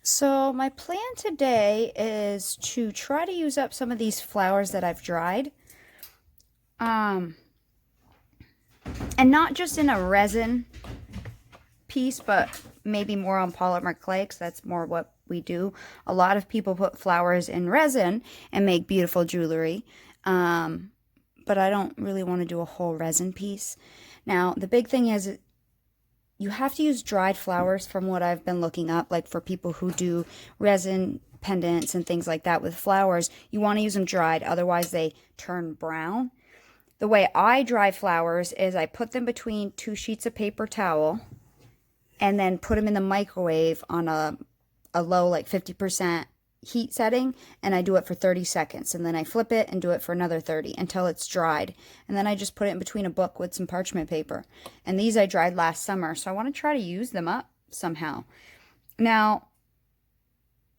So my plan today is to try to use up some of these flowers that I've dried. Um, and not just in a resin piece, but maybe more on polymer clay, because that's more what we do. A lot of people put flowers in resin and make beautiful jewelry. But I don't really want to do a whole resin piece. Now, the big thing is you have to use dried flowers from what I've been looking up, like for people who do resin pendants and things like that with flowers. You want to use them dried, otherwise they turn brown. The way I dry flowers is I put them between two sheets of paper towel and then put them in the microwave on a low, like 50% heat setting, and I do it for 30 seconds, and then I flip it and do it for another 30 until it's dried, and then I just put it in between a book with some parchment paper. And these I dried last summer, so I want to try to use them up somehow. Now,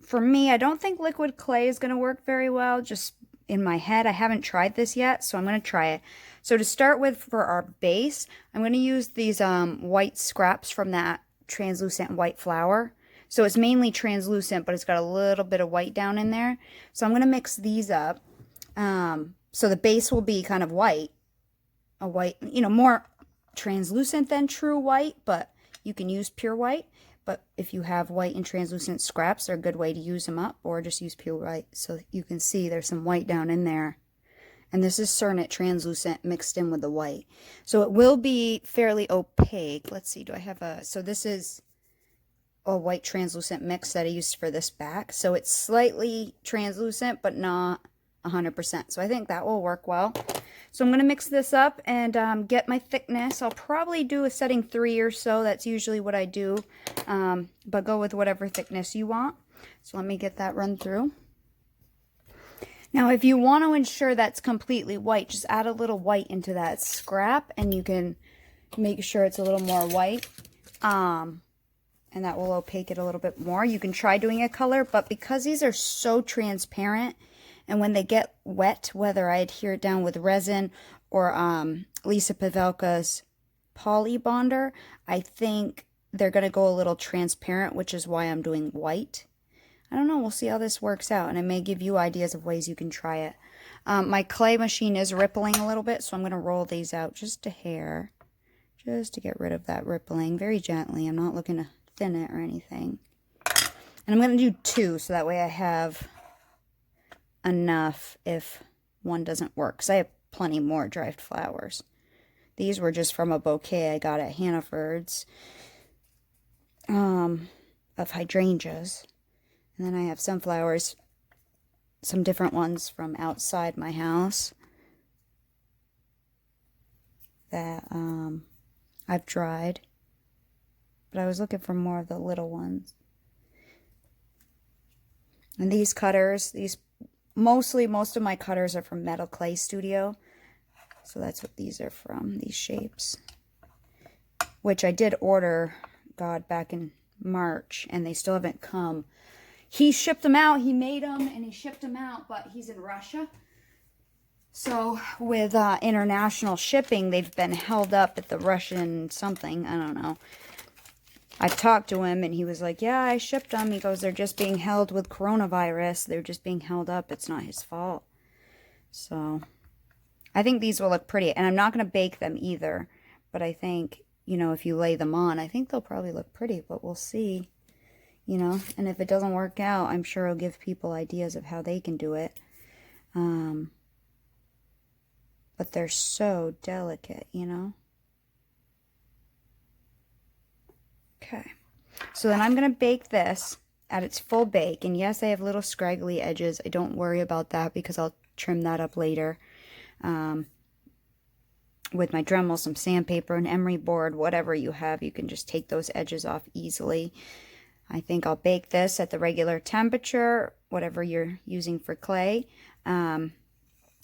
for me, I don't think liquid clay is going to work very well, just in my head. I haven't tried this yet, so I'm going to try it. So to start with, for our base, I'm going to use these white scraps from that translucent white flower. So it's mainly translucent, but it's got a little bit of white down in there. So I'm going to mix these up. So the base will be kind of white. A white, more translucent than true white, but you can use pure white. But if you have white and translucent scraps, they're a good way to use them up, or just use pure white. So you can see there's some white down in there. And this is Cernet translucent mixed in with the white. So it will be fairly opaque. Let's see, do I have so this is a white translucent mix that I used for this back. So it's slightly translucent, but not 100%. So I think that will work well. So I'm going to mix this up and get my thickness. I'll probably do a setting 3 or so. That's usually what I do. But go with whatever thickness you want. So let me get that run through. Now, if you want to ensure that's completely white, just add a little white into that scrap, and you can make sure it's a little more white. And that will opaque it a little bit more. You can try doing a color, but because these are so transparent, and when they get wet, whether I adhere it down with resin or Lisa Pavelka's poly bonder, I think they're going to go a little transparent, which is why I'm doing white. I don't know. We'll see how this works out, and it may give you ideas of ways you can try it. My clay machine is rippling a little bit, so I'm going to roll these out just a hair, just to get rid of that rippling very gently. I'm not looking to thin it or anything. And I'm going to do 2, so that way I have enough if one doesn't work, because I have plenty more dried flowers. These were just from a bouquet I got at Hannaford's of hydrangeas. And then I have some flowers, some different ones from outside my house that I've dried. But I was looking for more of the little ones. And these cutters, most of my cutters are from Metal Clay Studio. So that's what these are from, these shapes. Which I did order, God, back in March, and they still haven't come. He shipped them out, he made them, and he shipped them out, but he's in Russia. So with international shipping, they've been held up at the Russian something, I don't know. I talked to him, and he was like, yeah, I shipped them. He goes, they're just being held with coronavirus. They're just being held up. It's not his fault. So I think these will look pretty. And I'm not going to bake them either. But I think, if you lay them on, I think they'll probably look pretty. But we'll see, And if it doesn't work out, I'm sure it'll give people ideas of how they can do it. But they're so delicate, Okay, so then I'm going to bake this at its full bake. And yes, I have little scraggly edges. I don't worry about that because I'll trim that up later. With my Dremel, some sandpaper, an emery board, whatever you have, you can just take those edges off easily. I think I'll bake this at the regular temperature, whatever you're using for clay,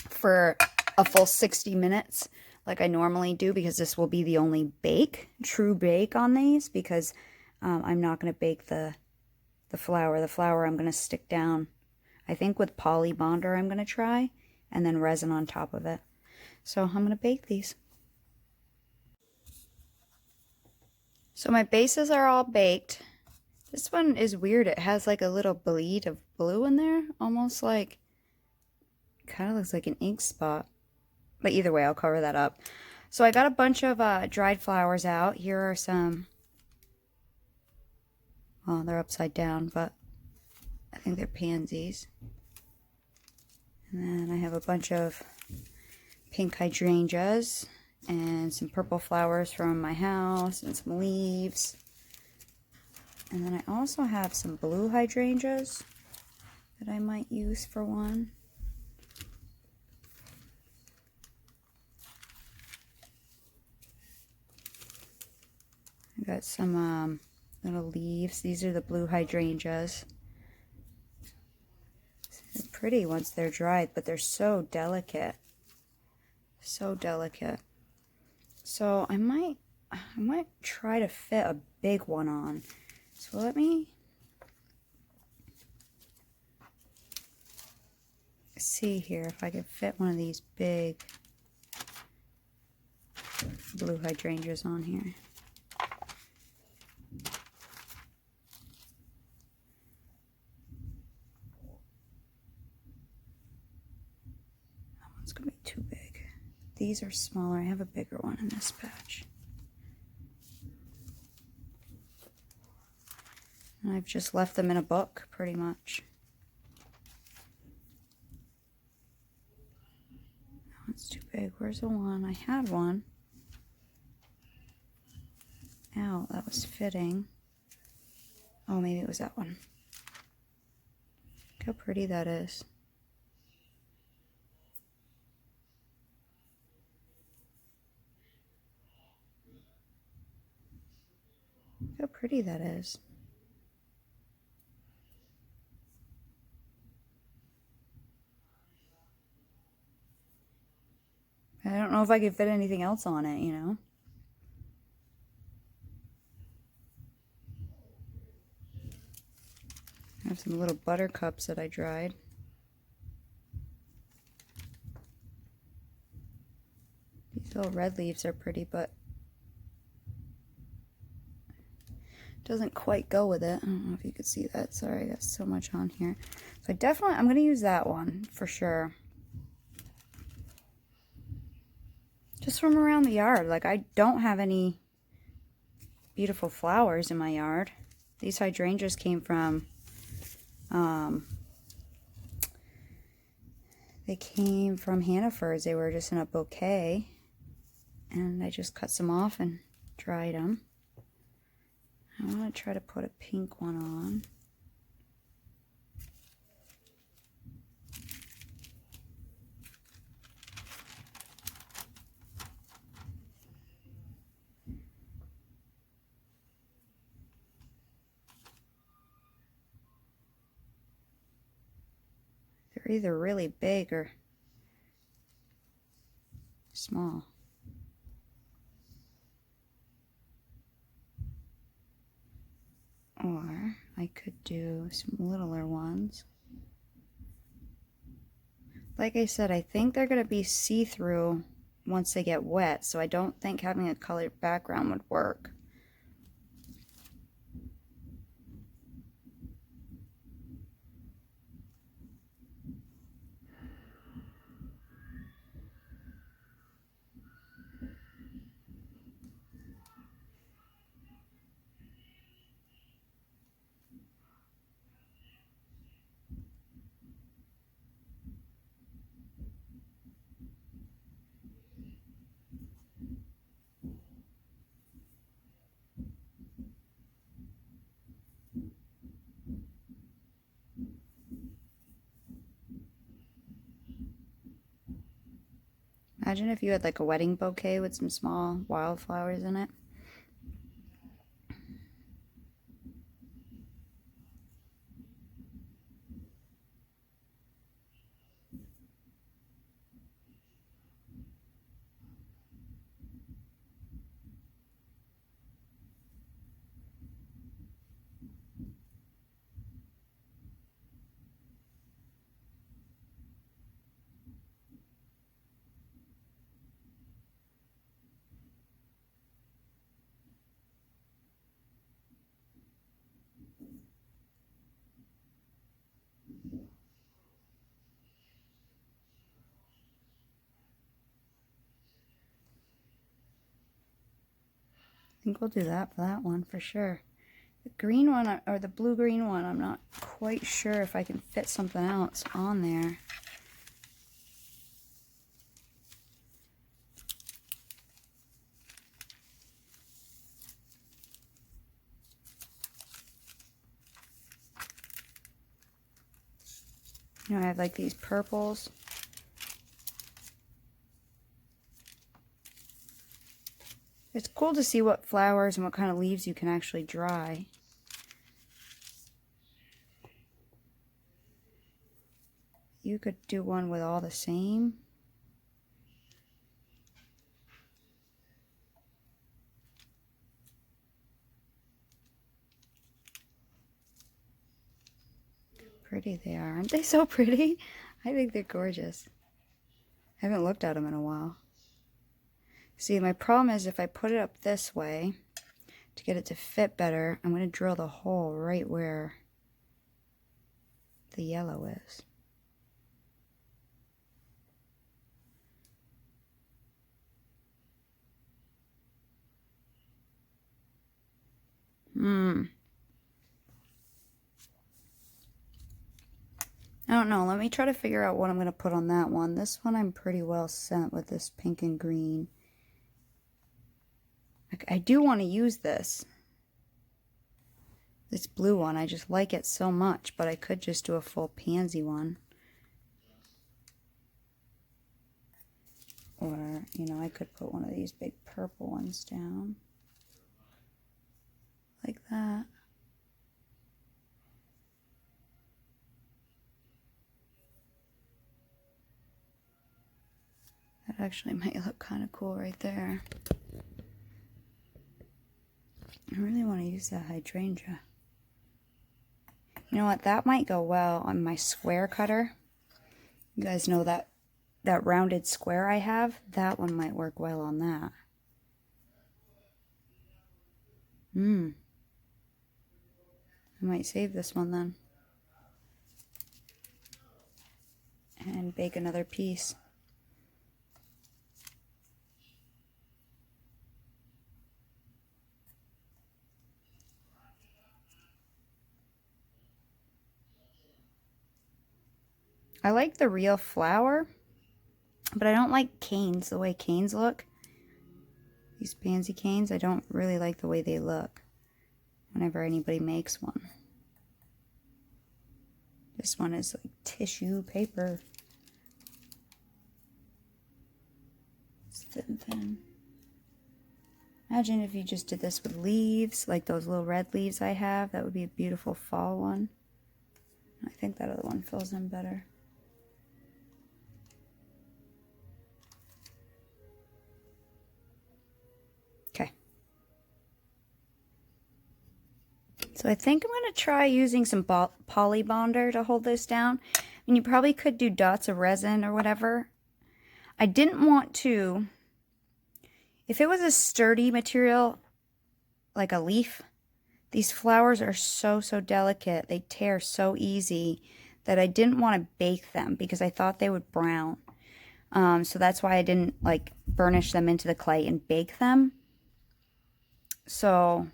for a full 60 minutes. Like I normally do, because this will be the only true bake on these, because I'm not going to bake the flour. The flour I'm going to stick down, I think with poly bonder I'm going to try, and then resin on top of it. So I'm going to bake these. So my bases are all baked. This one is weird. It has like a little bleed of blue in there. Almost like, kind of looks like an ink spot. But either way, I'll cover that up. So I got a bunch of dried flowers out. Here are some, well, they're upside down, but I think they're pansies. And then I have a bunch of pink hydrangeas and some purple flowers from my house and some leaves. And then I also have some blue hydrangeas that I might use for one. I got some little leaves. These are the blue hydrangeas. They're pretty once they're dried, but they're so delicate. So delicate. So I might try to fit a big one on. So let me see here if I can fit one of these big blue hydrangeas on here. That one's gonna be too big. These are smaller. I have a bigger one in this batch. And I've just left them in a book, pretty much. That one's too big. Where's the one? I had one. Ow, that was fitting. Oh, maybe it was that one. Look how pretty that is. Look how pretty that is. I don't know if I could fit anything else on it, you know? I have some little buttercups that I dried. These little red leaves are pretty, but it doesn't quite go with it. I don't know if you could see that. Sorry, I got so much on here. So I'm going to use that one for sure. Just from around the yard. Like, I don't have any beautiful flowers in my yard. These hydrangeas came from, they came from Hannaford's. They were just in a bouquet. And I just cut some off and dried them. I want to try to put a pink one on. They're either really big or small. Or I could do some littler ones. Like I said, I think they're going to be see-through once they get wet, so I don't think having a colored background would work. Imagine if you had like a wedding bouquet with some small wildflowers in it. think we'll do that for that one for sure. The green one, or the blue-green one, I'm not quite sure if I can fit something else on there. You know, I have like these purples. It's cool to see what flowers and what kind of leaves you can actually dry. You could do one with all the same. Pretty they are. Aren't they so pretty? I think they're gorgeous. I haven't looked at them in a while. See, my problem is if I put it up this way to get it to fit better, I'm going to drill the hole right where the yellow is. I don't know. Let me try to figure out what I'm going to put on that one. This one I'm pretty well set with this pink and green. I do want to use this blue one. I just like it so much, but I could just do a full pansy one. Or, you know, I could put one of these big purple ones down. Like that. That actually might look kind of cool right there. I really want to use that hydrangea. You know what? That might go well on my square cutter. You guys know that rounded square I have? That one might work well on that. I might save this one then. And bake another piece. I like the real flower, but I don't like canes, the way canes look. These pansy canes, I don't really like the way they look whenever anybody makes one. This one is like tissue paper. It's thin. Imagine if you just did this with leaves, like those little red leaves I have. That would be a beautiful fall one. I think that other one fills in better. Okay. So I think I'm going to try using some poly bonder to hold this down. And you probably could do dots of resin or whatever. I didn't want to, if it was a sturdy material, like a leaf, these flowers are so delicate. They tear so easy that I didn't want to bake them because I thought they would brown. So that's why I didn't like burnish them into the clay and bake them. So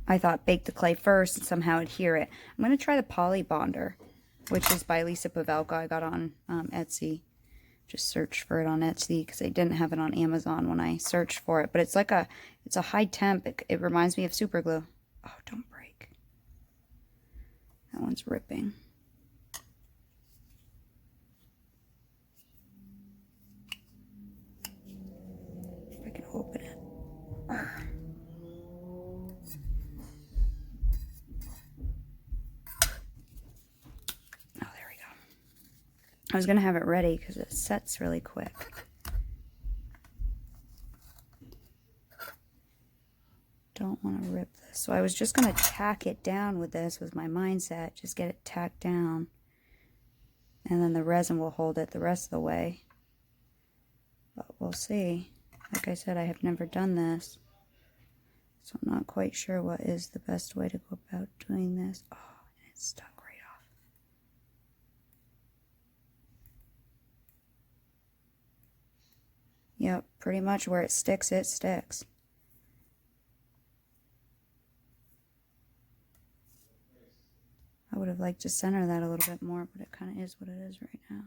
I thought bake the clay first and somehow adhere it. I'm going to try the poly bonder, which is by Lisa Pavelka. I got on Etsy. Just searched for it on Etsy because I didn't have it on Amazon when I searched for it. But it's like it's a high temp. It reminds me of super glue. Oh, don't break. That one's ripping. If I can open it. Arrgh. I was going to have it ready because it sets really quick. Don't want to rip this. So I was just going to tack it down with this, was my mindset. Just get it tacked down. And then the resin will hold it the rest of the way. But we'll see. Like I said, I have never done this. So I'm not quite sure what is the best way to go about doing this. Oh, and it's stuck. Yep, pretty much where it sticks, it sticks. I would have liked to center that a little bit more, but it kind of is what it is right now.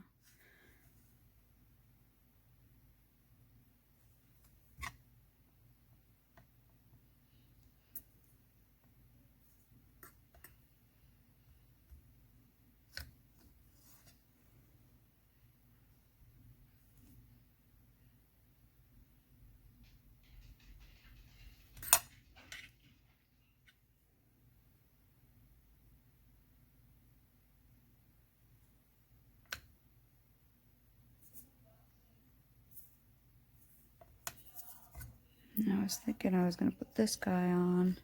And I was thinking I was going to put this guy on.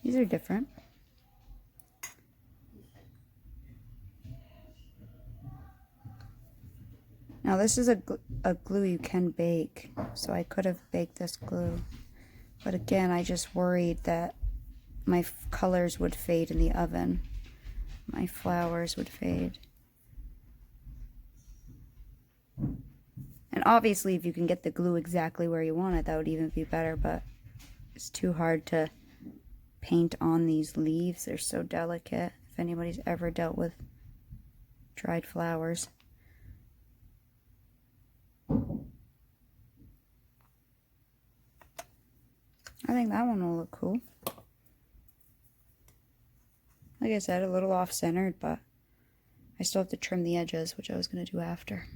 These are different. Now this is a glue you can bake, so I could have baked this glue. But again, I just worried that my colors would fade in the oven. My flowers would fade. And obviously if you can get the glue exactly where you want it, that would even be better, but it's too hard to paint on these leaves. They're so delicate. If anybody's ever dealt with dried flowers. I think that one will look cool. Like I said, a little off-centered, but I still have to trim the edges, which I was going to do after.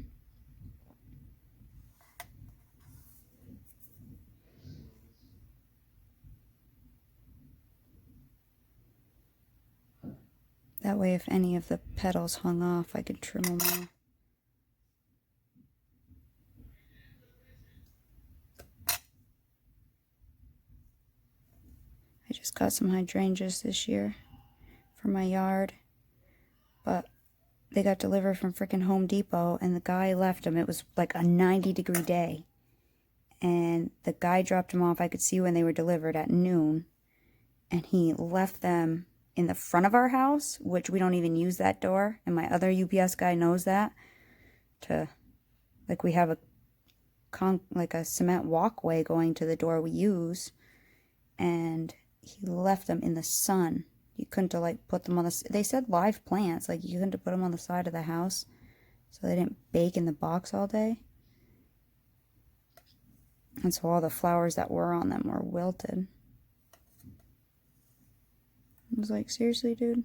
That way, if any of the petals hung off, I could trim them off. I just got some hydrangeas this year for my yard, but they got delivered from freaking Home Depot, and the guy left them. It was like a 90-degree day, and the guy dropped them off. I could see when they were delivered at noon, and he left them in the front of our house, which we don't even use that door, and my other UPS guy knows that. Like we have a cement walkway going to the door we use, and he left them in the sun. You couldn't like put them on the, they said live plants, like you couldn't put them on the side of the house so they didn't bake in the box all day. And so all the flowers that were on them were wilted. I was like, seriously, dude?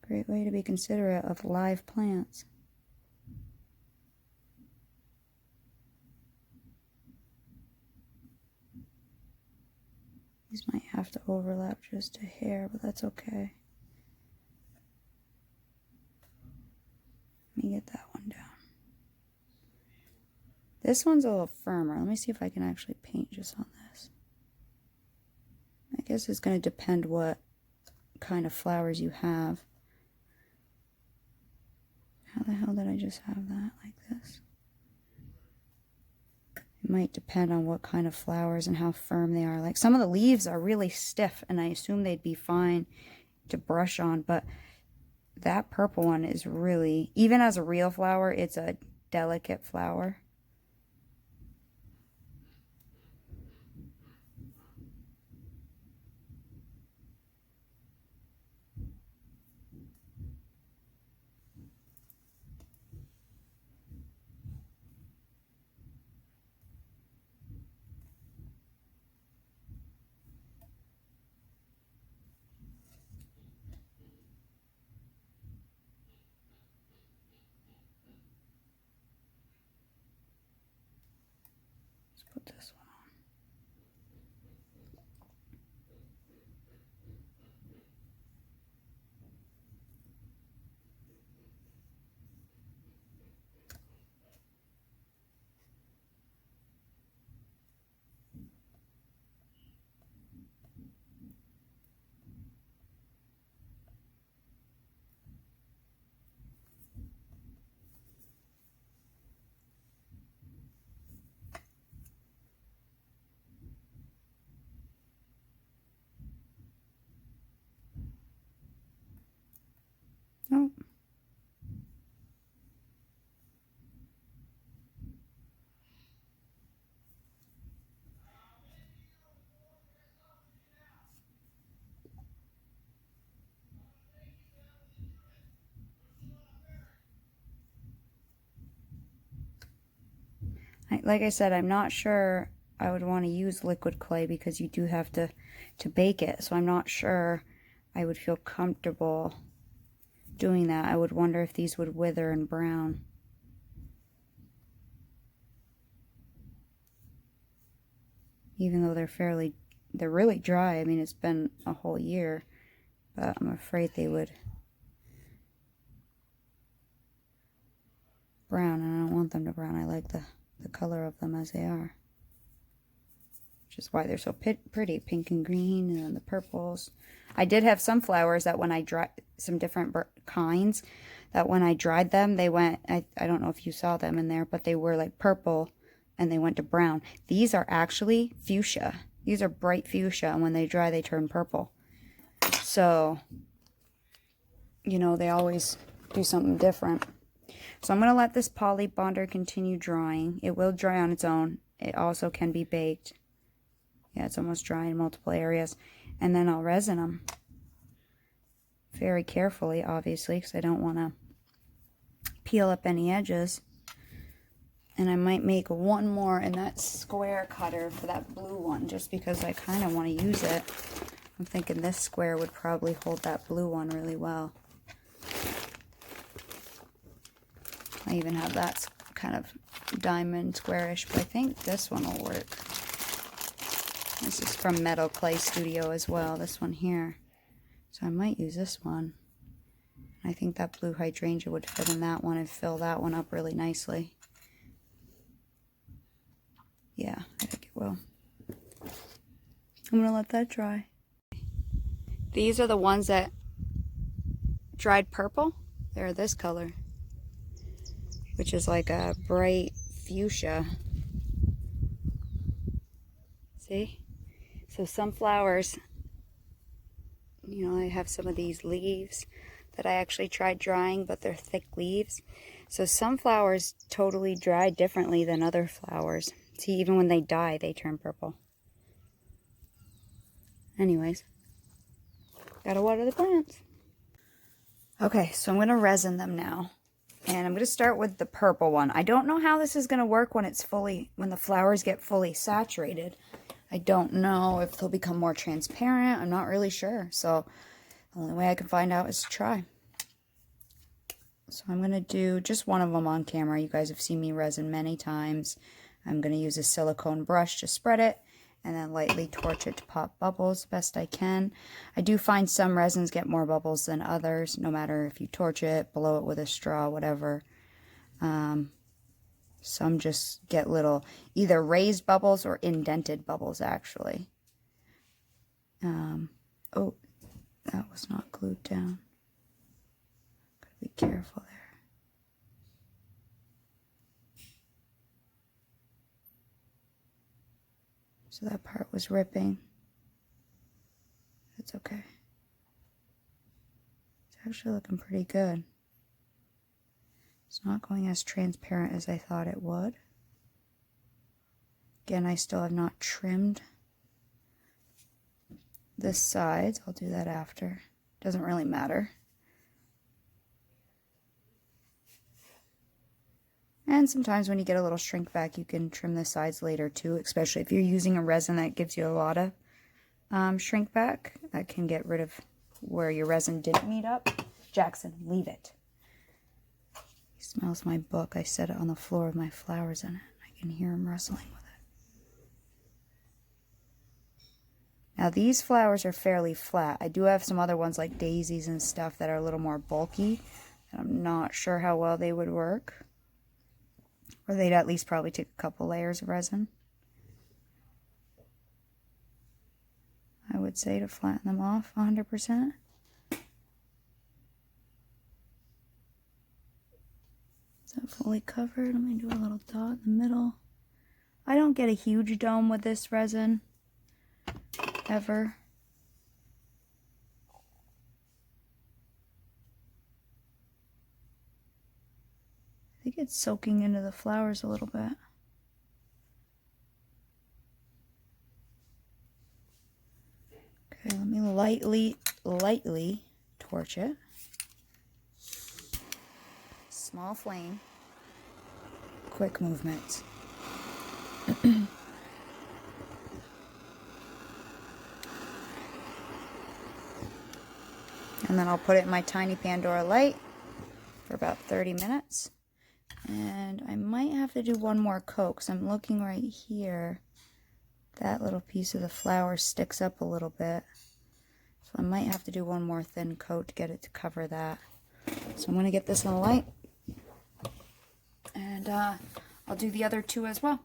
Great way to be considerate of live plants. These might have to overlap just a hair, but that's okay. Let me get that one down. This one's a little firmer. Let me see if I can actually paint just on this. I guess it's going to depend what kind of flowers you have. How the hell did I just have that like this? It might depend on what kind of flowers and how firm they are. Like some of the leaves are really stiff, and I assume they'd be fine to brush on, but that purple one is really, even as a real flower, it's a delicate flower. Put this one on. Oh. Like I said, I'm not sure I would want to use liquid clay because you do have to bake it. So I'm not sure I would feel comfortable doing that. I would wonder if these would wither and brown. Even though they're really dry. I mean, it's been a whole year, but I'm afraid they would brown, and I don't want them to brown. I like the color of them as they are. Which is why they're so pretty, pink and green, and then the purples. I did have some flowers that when I dried, some different kinds, that when I dried them, they went, I don't know if you saw them in there, but they were like purple, and they went to brown. These are actually fuchsia. These are bright fuchsia, and when they dry, they turn purple. So, you know, they always do something different. So I'm going to let this poly bonder continue drying. It will dry on its own. It also can be baked. Yeah, it's almost dry in multiple areas. And then I'll resin them. Very carefully, obviously, because I don't want to peel up any edges. And I might make one more in that square cutter for that blue one, just because I kind of want to use it. I'm thinking this square would probably hold that blue one really well. I even have that kind of diamond squarish, but I think this one will work. This is from Metal Clay Studio as well, this one here. So I might use this one. I think that blue hydrangea would fit in that one and fill that one up really nicely. Yeah, I think it will. I'm gonna let that dry. These are the ones that dried purple. They're this color, which is like a bright fuchsia. See? So some flowers, you know, I have some of these leaves that I actually tried drying, but they're thick leaves. So some flowers totally dry differently than other flowers. See, even when they die, they turn purple. Anyways, gotta water the plants. Okay, so I'm going to resin them now. And I'm going to start with the purple one. I don't know how this is going to work when when the flowers get fully saturated. I don't know if they'll become more transparent. I'm not really sure. So the only way I can find out is to try. So I'm going to do just one of them on camera. You guys have seen me resin many times. I'm going to use a silicone brush to spread it and then lightly torch it to pop bubbles best I can. I do find some resins get more bubbles than others, no matter if you torch it, blow it with a straw, whatever. Some just get little either raised bubbles or indented bubbles, actually. Oh, that was not glued down. Gotta be careful there. So that part was ripping. That's okay. It's actually looking pretty good. It's not going as transparent as I thought it would. Again, I still have not trimmed this side. I'll do that after. Doesn't really matter. And sometimes when you get a little shrink back, you can trim the sides later too, especially if you're using a resin that gives you a lot of shrink back. That can get rid of where your resin didn't meet up. Jackson, leave it. He smells my book. I set it on the floor with my flowers in it. I can hear him wrestling with it. Now these flowers are fairly flat. I do have some other ones like daisies and stuff that are a little more bulky. And I'm not sure how well they would work. Or they'd at least probably take a couple layers of resin. I would say to flatten them off 100%. Is that fully covered? Let me do a little dot in the middle. I don't get a huge dome with this resin, ever. think it's soaking into the flowers a little bit. Okay, let me lightly torch it. Small flame. Quick movements. And then I'll put it in my tiny Pandora light for about 30 minutes. And I might have to do one more coat because I'm looking right here. That little piece of the flower sticks up a little bit. So I might have to do one more thin coat to get it to cover that. So I'm going to get this in the light. And I'll do the other two as well.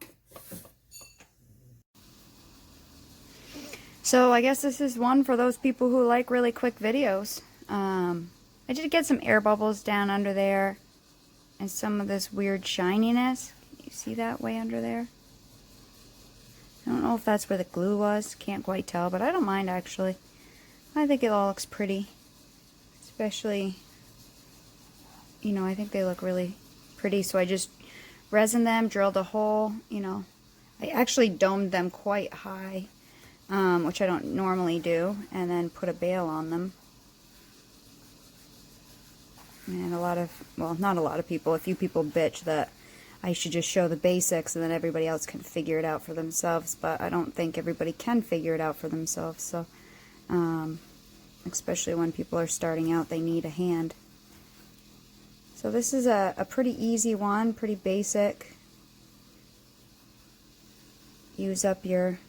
So I guess this is one for those people who like really quick videos. I did get some air bubbles down under there and some of this weird shininess. You see that way under there? I don't know if that's where the glue was. Can't quite tell, but I don't mind actually. I think it all looks pretty. Especially, you know, I think they look really pretty. So I just resined them, drilled a hole, you know. I actually domed them quite high, which I don't normally do, and then put a bail on them. And a lot of, well, not a lot of people, a few people bitch that I should just show the basics and then everybody else can figure it out for themselves, but I don't think everybody can figure it out for themselves, so, especially when people are starting out, they need a hand. So this is a pretty easy one, pretty basic. Use up your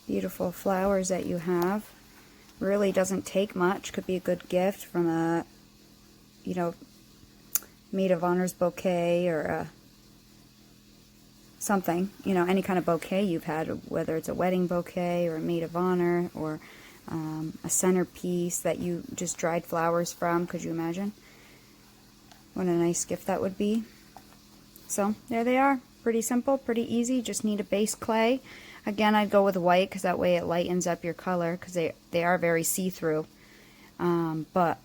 beautiful flowers that you have. Really doesn't take much. Could be a good gift from a, you know, maid of honor's bouquet or something. You know, any kind of bouquet you've had, whether it's a wedding bouquet or a maid of honor or a centerpiece that you just dried flowers from. Could you imagine? What a nice gift that would be. So there they are. Pretty simple, pretty easy. Just need a base clay. Again, I'd go with white because that way it lightens up your color because they are very see-through. But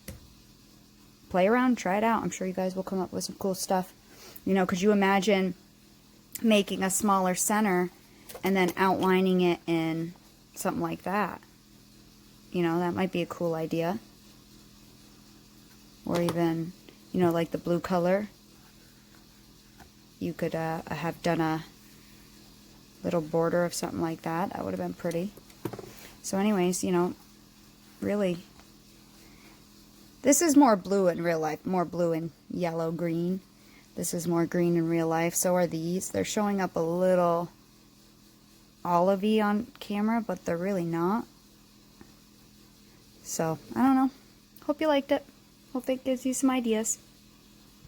play around, try it out. I'm sure you guys will come up with some cool stuff. You know, could you imagine making a smaller center and then outlining it in something like that? You know, that might be a cool idea. Or even, you know, like the blue color. You could have done a little border of something like that. That would have been pretty. So anyways, you know, really, this is more blue in real life, more blue and yellow green. This is more green in real life. So are these. They're showing up a little olivey on camera, but they're really not. So I don't know. Hope you liked it. Hope it gives you some ideas.